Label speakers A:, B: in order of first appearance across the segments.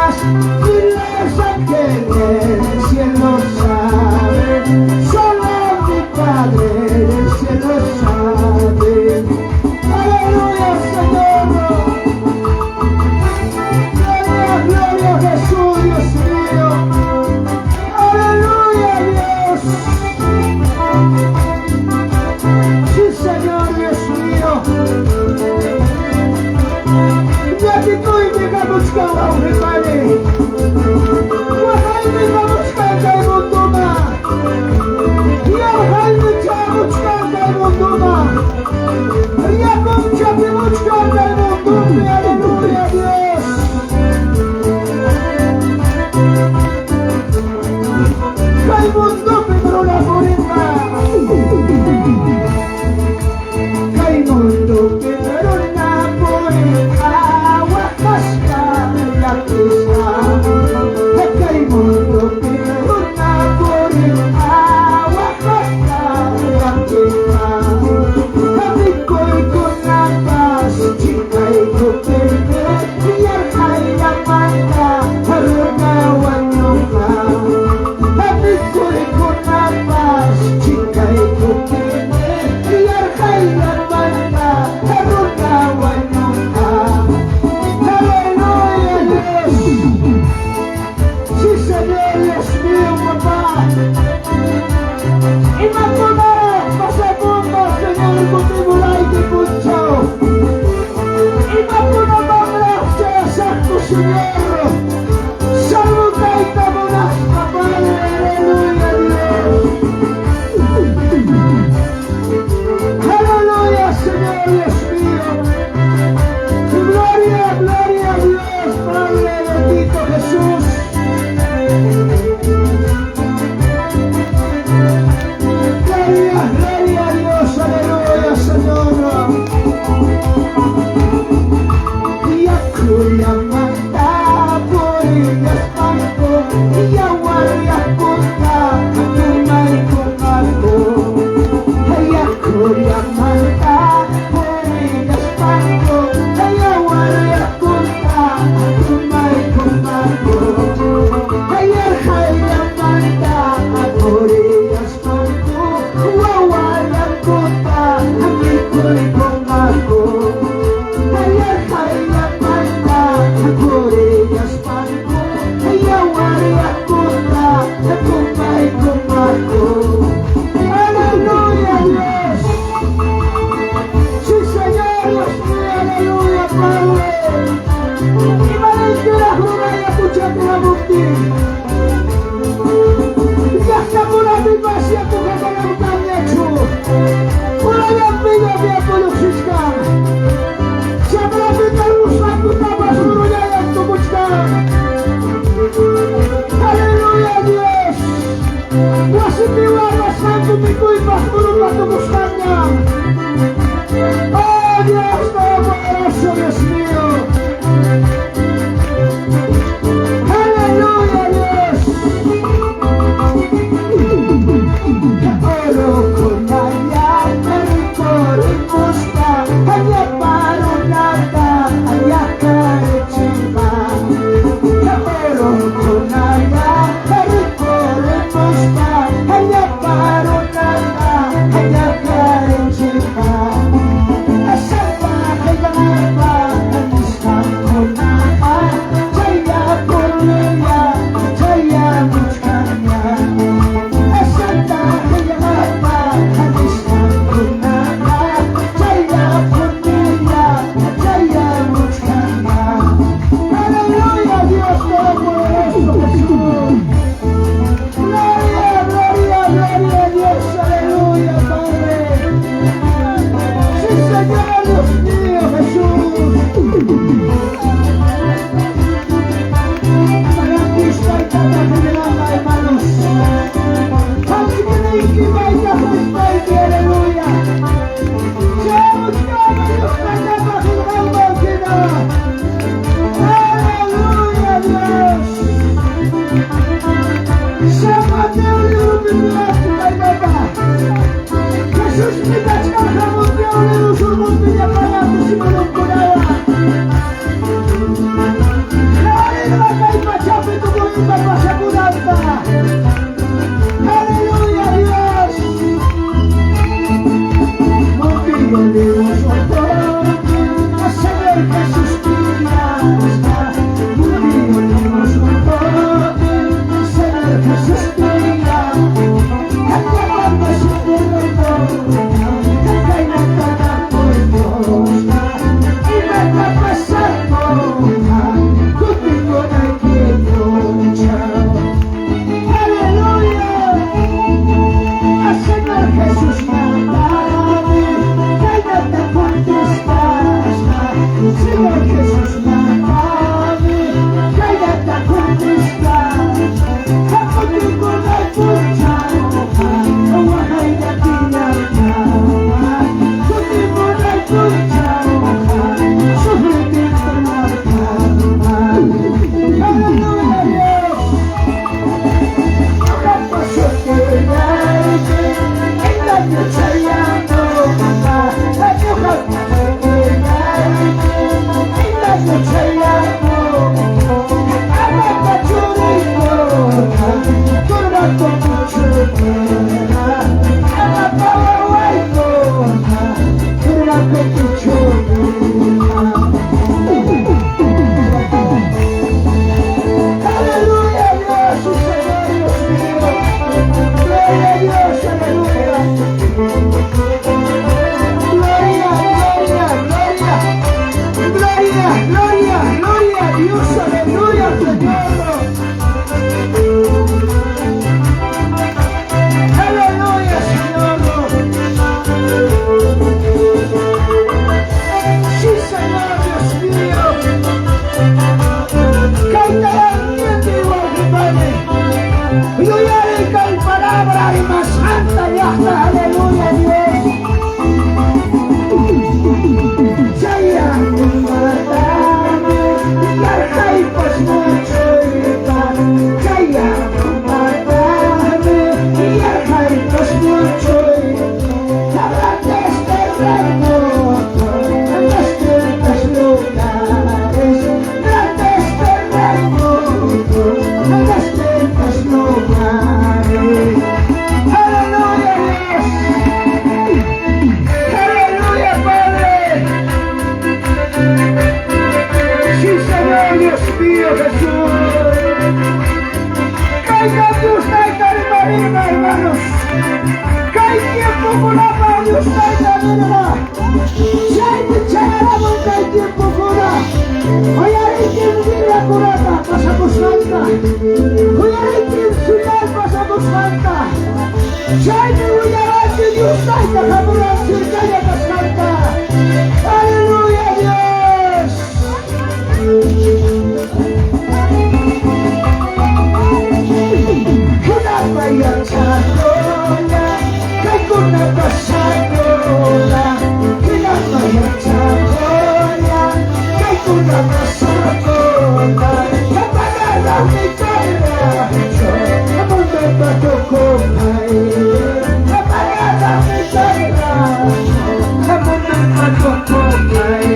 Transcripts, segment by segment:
A: más, y los ángeles del cielo saben, solo mi Padre del cielo sabe. Aleluya, Señor. Gloria, gloria a Jesús, Dios mío. Aleluya, Dios. Sí, Señor, Dios mío. Jadi ko hindi ka muskang rimani. Wahai ni ka muskang kay mundo na. Yahai ni ka muskang kay mundo na. Yakong chapi muskang kay mundo na. Aleluya, Dios. Kay mundo pero na purinta. Kay mundo pero na purinta. Wakas ka nagkakisa. At kay mundo pero na purinta. Wakas ka nagkakisa. Kapit ko'y kunapas, chikay ko pwede. Biyar kay naman ka, harunawan nyo ka. Kapit ko'y kunapas, chikay ko pwede. Biyar kay naman ka, harunawan nyo ka. Aleluya, Dios. Sí, Señor, Dios mío, papá. Inmaculado, pasamundo, Señor, kutibulay di punso. Inmaculado, sea santo, Señor. Salvo kay tamunas, papá. Aleluya, Dios. Aleluya, Señor, Dios mío. Gloria, gloria a Dios, Padre bendito Jesús. Gloria, gloria a Dios, aleluya, Señor. Y acuya mata, en distintos lugares. Aleluya, Dios. Aleluya, Padre. Sí, Señor, Dios mío, Jesús. Caiga Dios, caiga de marina, hermanos. Caiga tiempo con la mano, Dios, caiga de marina. Caiga, caiga, caiga tiempo con la. Hoy hay quien vive curada, pasamos falta. Hoy hay quien ciudad, pasamos falta. Caiga, voy a dar que Dios, caiga, jamás, caiga, pasanta. Aleluya, Dios. Vaya chacola, caigo pasacola, que la vaya chacola, caigo pasacola, la palabra me caerá, la monte pato comay, la palabra me caerá, la monte pato comay,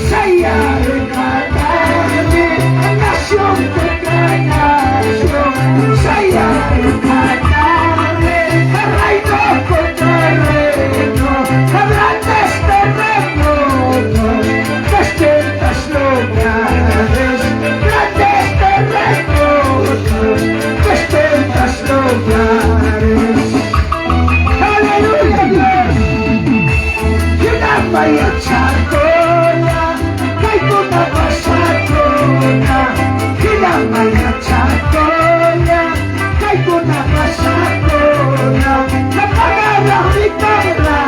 A: saya recargarme, nación de nación. Saya cantarle al reino con terreno, a grandes terrenos, distintos lugares, grandes terrenos, distintos lugares. Aleluya, Dios. Y una vaya chacola, caigo una pasacona, y una vaya chacola. Una pasacona, la palabra mi palabra,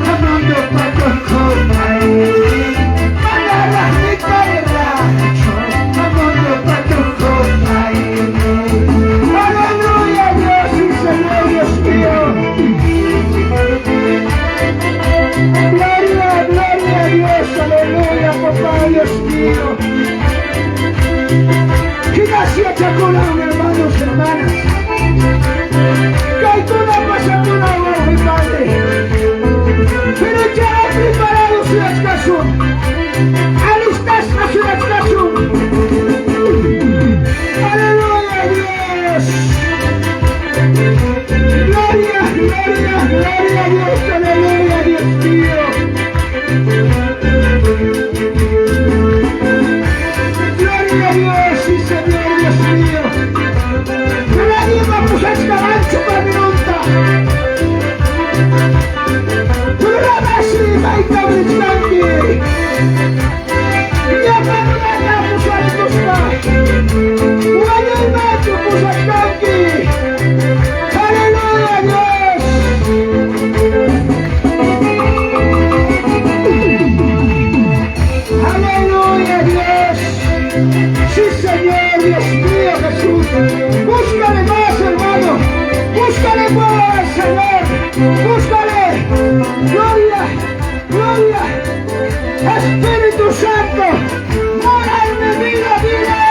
A: amando pato comay, palabra mi palabra, amando pato comay. Aleluya, Dios y Señor, Dios mío. Gloria, gloria a Dios, aleluya, papá, Dios mío. Gracias, Chacolán, hermanos, hermanas. Que hay una pasacona ahora, mi Padre. Pero ya he preparado su descanso. Alistas a su descanso. Aleluya, Dios. Gloria, gloria, gloria a Dios. Aleluya, Dios mío. Gloria a Dios y Señor, Dios mío. Nadie va a posar caballo para mi nota. Pero la base de Maika Britzanti. Ya para la posar costa. Guaya el macho posar canqui. Aleluya, Dios. Aleluya, Dios. Sí, Señor, Dios mío, Jesús. Búscale más, hermano. Búscale más, Señor. Búscale. Gloria, gloria. Espíritu Santo. Mora en mi vida, dile.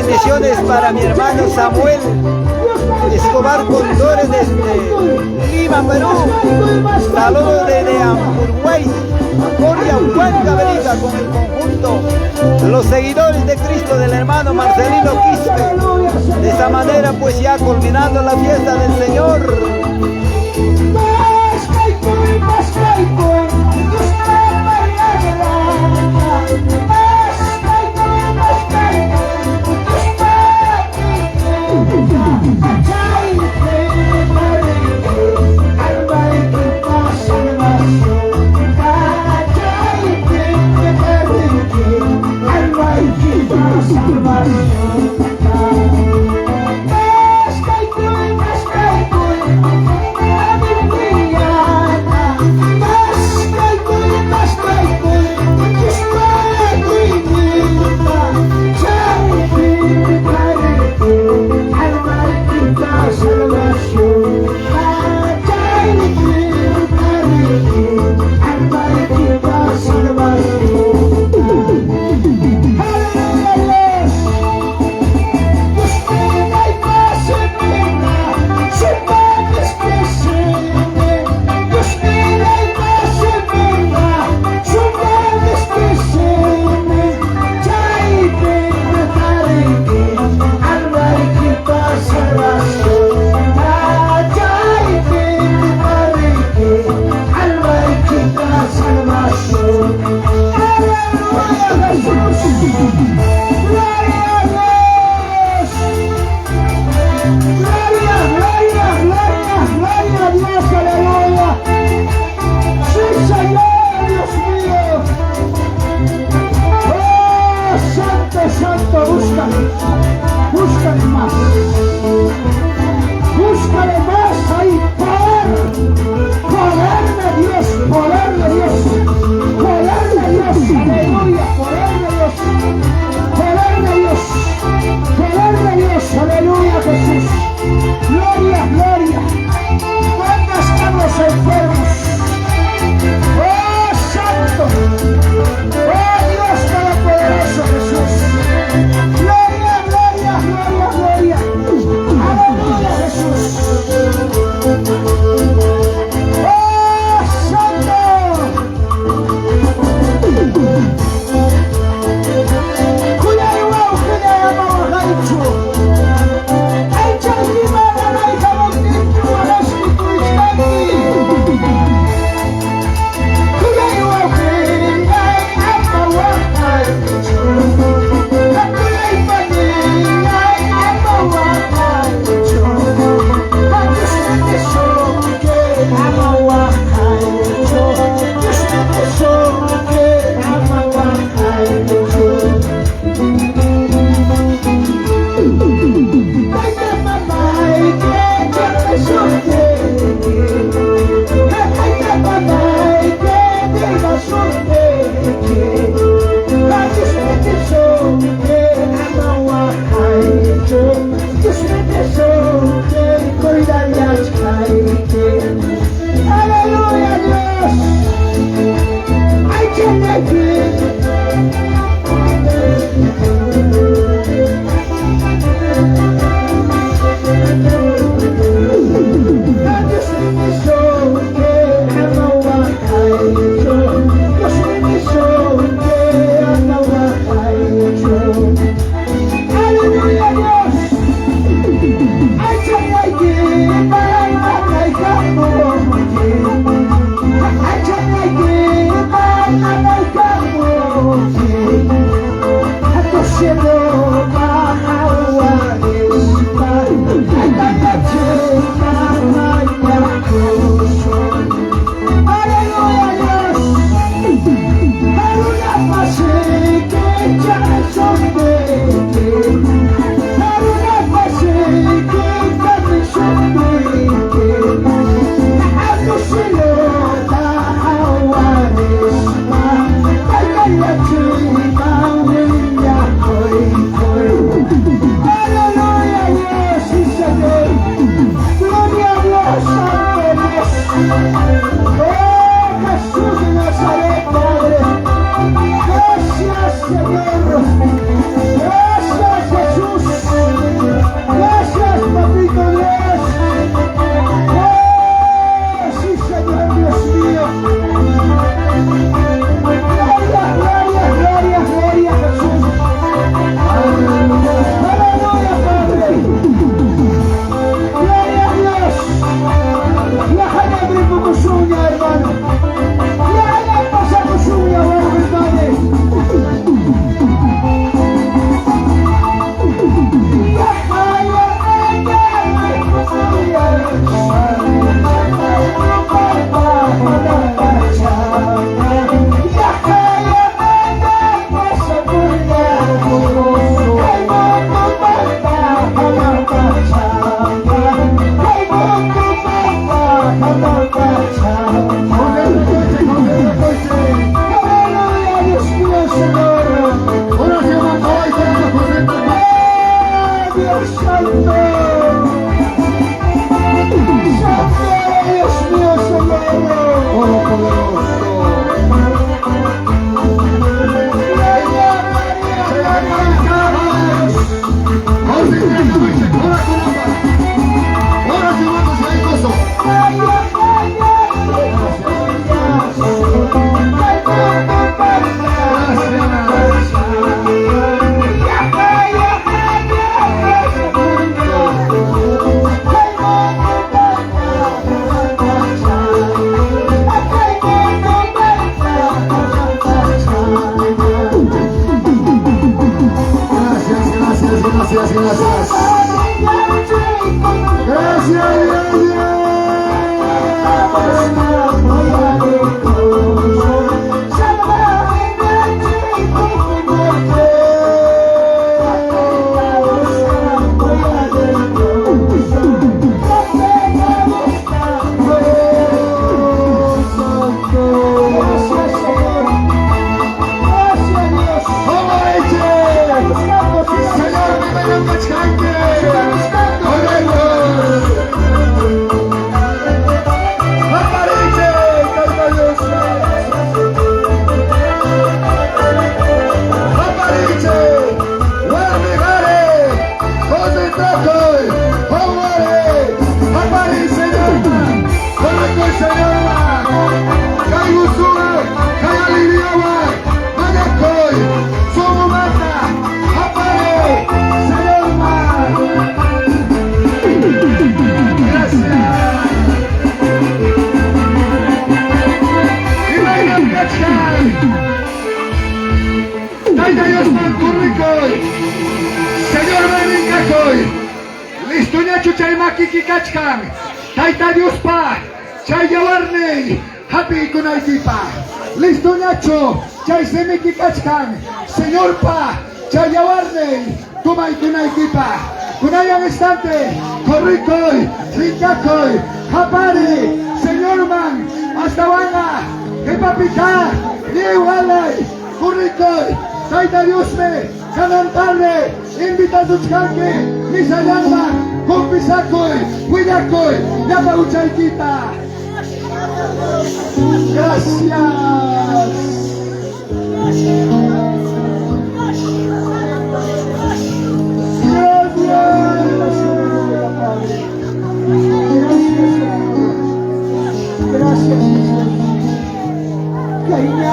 B: Bendiciones para mi hermano Samuel Escobar Condores desde Lima, Perú. Saludos desde Uruguay, Coria, Huanca, Belica, con el conjunto, los seguidores de Cristo del hermano Marcelino Quispe. De esa manera pues ya culminando la fiesta del Señor.
A: Listo Nacho chay makiki kachkan. Taita Dios pa. Chay yawarney. Happy kunaykipa. Listo Nacho chay semiki kachkan. Señor pa. Chay yawarney. Tumay kunaykipa. Kunayan instante. Corricoy. Rincacoy. Japari. Señor man. Hasta vanga. Que papita. Ni walay. Corricoy. Taita Dios me. Canantarle. Invita a tus canques. Misayama. Compisacoy. Huillacoy. Yapa uchayquita. Gracias.